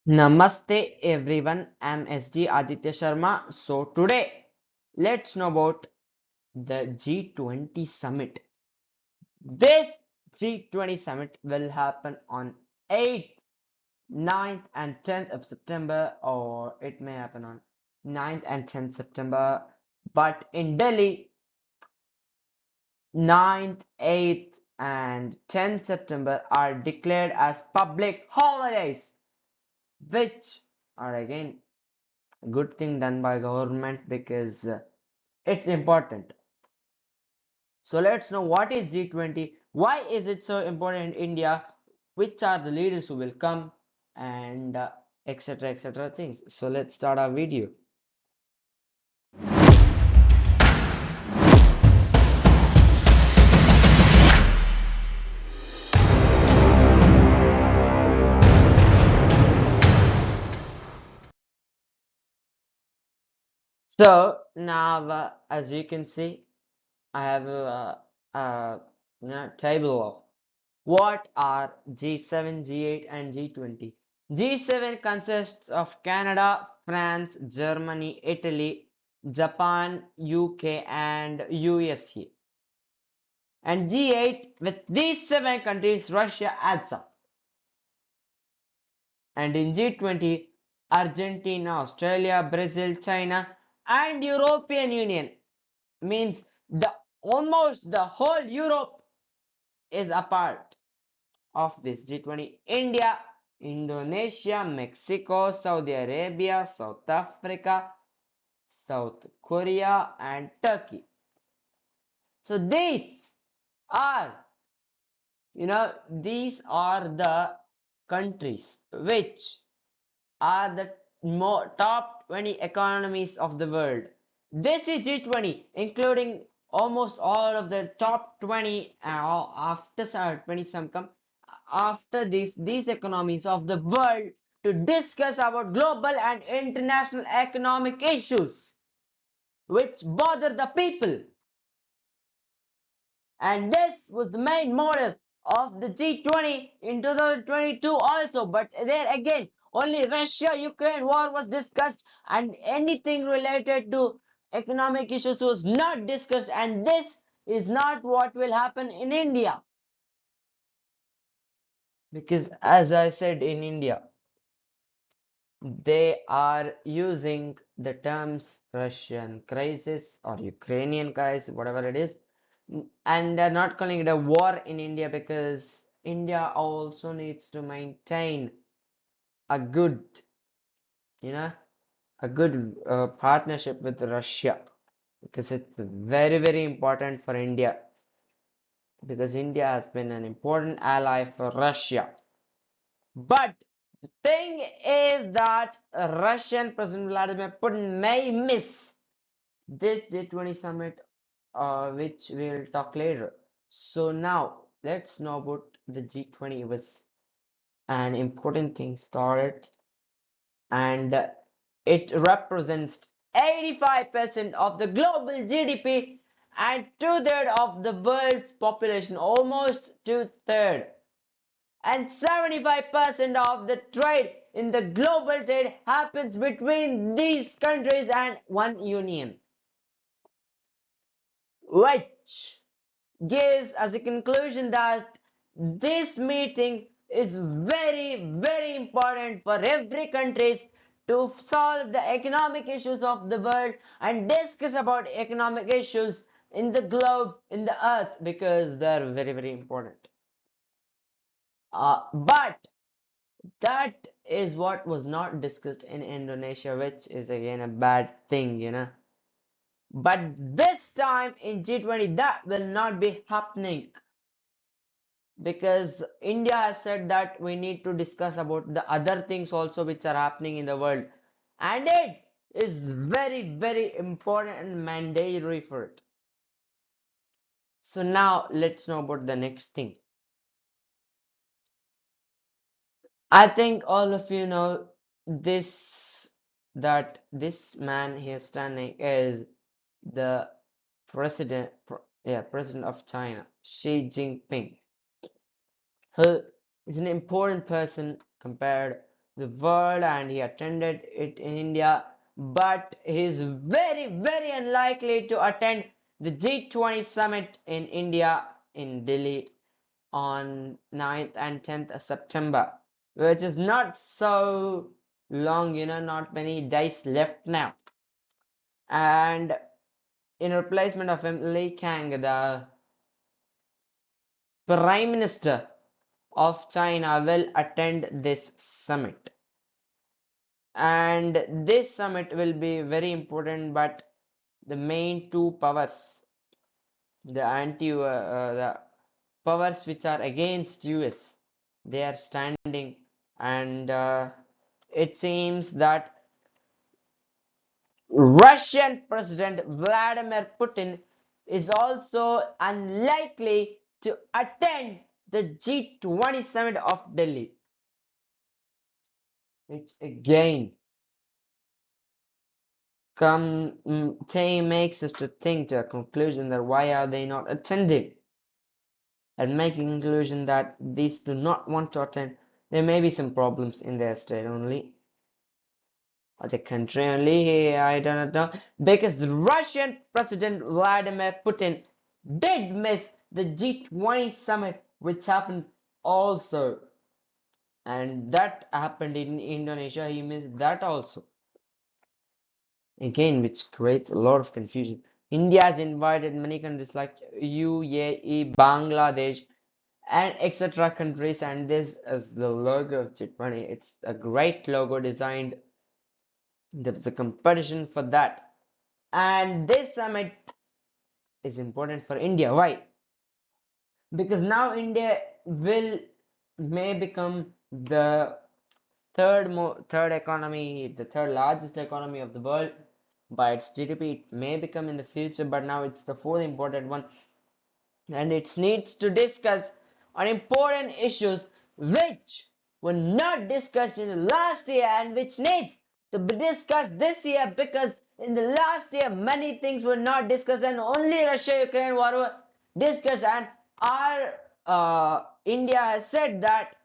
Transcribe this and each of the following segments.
Namaste everyone, I'm SD Aditya Sharma. So today, let's know about the G20 summit. This G20 summit will happen on 8th, 9th and 10th of September, or it may happen on 9th and 10th September. But in Delhi, 9th, 8th and 10th September are declared as public holidays, which are again good thing done by government because it's important. So let's know what is G20, why is it so important in India, which are the leaders who will come, and etc things. So let's start our video. So now as you can see, I have a table of what are G7, G8 and G20. G7 consists of Canada, France, Germany, Italy, Japan, UK and USA. And G8 with these 7 countries, Russia adds up. And in G20, Argentina, Australia, Brazil, China and European Union, means the almost the whole Europe is a part of this G20. India, Indonesia, Mexico, Saudi Arabia, South Africa, South Korea and Turkey. So these are, these are the countries which are the top 20 economies of the world. This is G20, including almost all of the top 20, after 20 some come after these economies of the world to discuss about global and international economic issues which bother the people. And this was the main motive of the G20 in 2022 also. But there again, only Russia-Ukraine war was discussed and anything related to economic issues was not discussed. And this is not what will happen in India. Because as I said, in India, they are using the terms Russian crisis or Ukrainian crisis, whatever it is, and they're not calling it a war in India because India also needs to maintain a good, you know, a good partnership with Russia because it's very important for India because India has been an important ally for Russia. But the thing is that Russian President Vladimir Putin may miss this G20 summit, which we'll talk later. So now let's know about the G20 was an important thing started, and it represents 85% of the global GDP and two-thirds of the world's population, almost two-thirds. And 75% of the trade in the global trade happens between these countries and one union, which gives as a conclusion that this meeting is very important for every countries to solve the economic issues of the world and discuss about economic issues in the globe, in the earth, because they're very important. But that is what was not discussed in Indonesia, which is again a bad thing. But this time in G20, that will not be happening because India has said that we need to discuss about the other things also which are happening in the world. And it is very important and mandatory for it. So now let's know about the next thing. I think all of you know this, that this man here standing is the president of China, Xi Jinping, who is an important person compared the world and he attended it in India, but he is very, very unlikely to attend the G20 summit in India in Delhi on 9th and 10th of September, which is not so long, not many days left now. And in replacement of him, Li Kang, the Prime Minister of China, will attend this summit. And this summit will be very important, but the main two powers, the powers which are against US, they are standing, and it seems that Russian President Vladimir Putin is also unlikely to attend the G20 summit of Delhi, which again makes us to think to a conclusion that why are they not attending, and making conclusion that these do not want to attend. There may be some problems in their state only, or the country only, I don't know, because the Russian President Vladimir Putin did miss the G20 summit, which happened also, and that happened in Indonesia. He missed that also. Again, which creates a lot of confusion. India has invited many countries like UAE, Bangladesh, and etc. countries, and this is the logo of G20. It's a great logo designed. There's a competition for that. And this summit is important for India. Why? Because now India may become the third economy, the third largest economy of the world by its GDP. It may become in the future, but now it's the fourth important one, and it needs to discuss on important issues which were not discussed in the last year and which needs to be discussed this year, because in the last year many things were not discussed and only Russia-Ukraine war were discussed, and our India has said that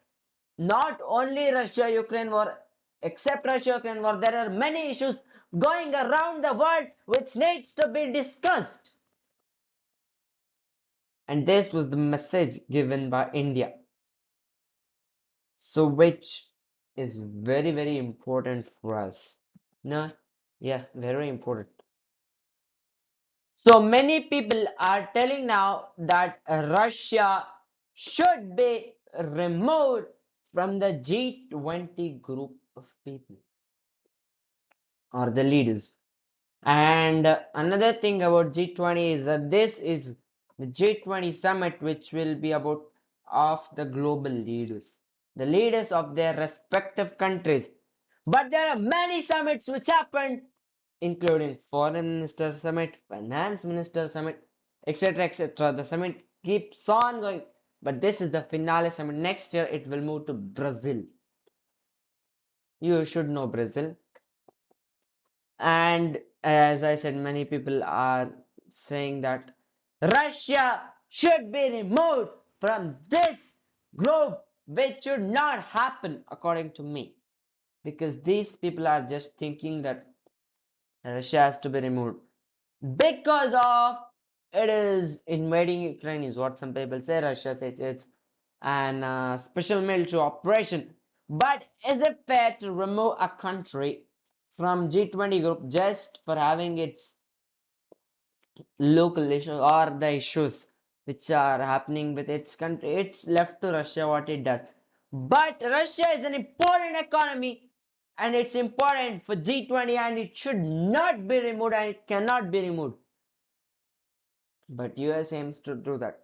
not only Russia-Ukraine war, except Russia-Ukraine war, there are many issues going around the world which needs to be discussed. And this was the message given by India. So which is very, very important for us. No, yeah, very important. So many people are telling now that Russia should be removed from the G20 group of people or the leaders. And another thing about G20 is that this is the G20 summit, which will be about of the global leaders, the leaders of their respective countries. But there are many summits which happened, including Foreign Minister Summit, Finance Minister Summit, etc. etc. The summit keeps on going. But this is the finale summit. Next year it will move to Brazil. You should know Brazil. And as I said, many people are saying that Russia should be removed from this group, which should not happen, according to me. Because these people are just thinking that Russia has to be removed because of it is invading Ukraine, is what some people say. Russia says it's an special military operation. But is it fair to remove a country from G20 group just for having its local issues or the issues which are happening with its country? It's left to Russia what it does. But Russia is an important economy and it's important for G20 and it should not be removed and it cannot be removed. But US aims to do that.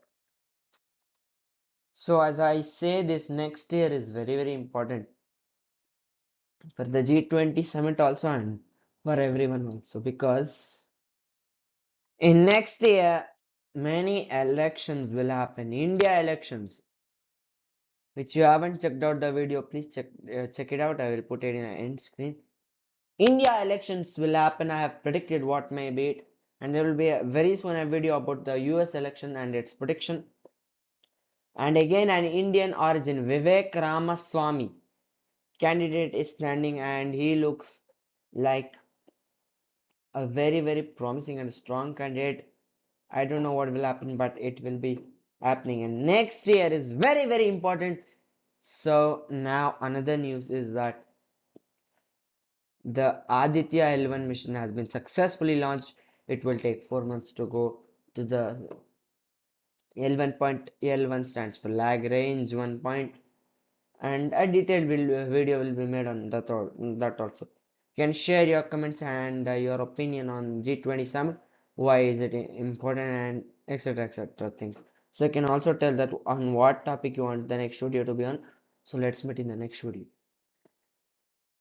So as I say, this next year is very, very important for the G20 summit also and for everyone also, because in next year many elections will happen. India elections, which you haven't checked out the video, please check it out. I will put it in the end screen. India elections will happen. I have predicted what may be it, and there will be very soon a video about the US election and its prediction. And again, an Indian origin, Vivek Ramaswamy. candidate is standing, and he looks like a very, very promising and strong candidate. I don't know what will happen, but it will be happening. And next year is very, very important. So now another news is that the Aditya L1 mission has been successfully launched. It will take 4 months to go to the L1 point. L1 stands for lag range 1 point, and a detailed video will be made on that also. You can share your comments and your opinion on G20 summit. Why is it important and etc. etc. things. So you can also tell that on what topic you want the next video to be on. So let's meet in the next video.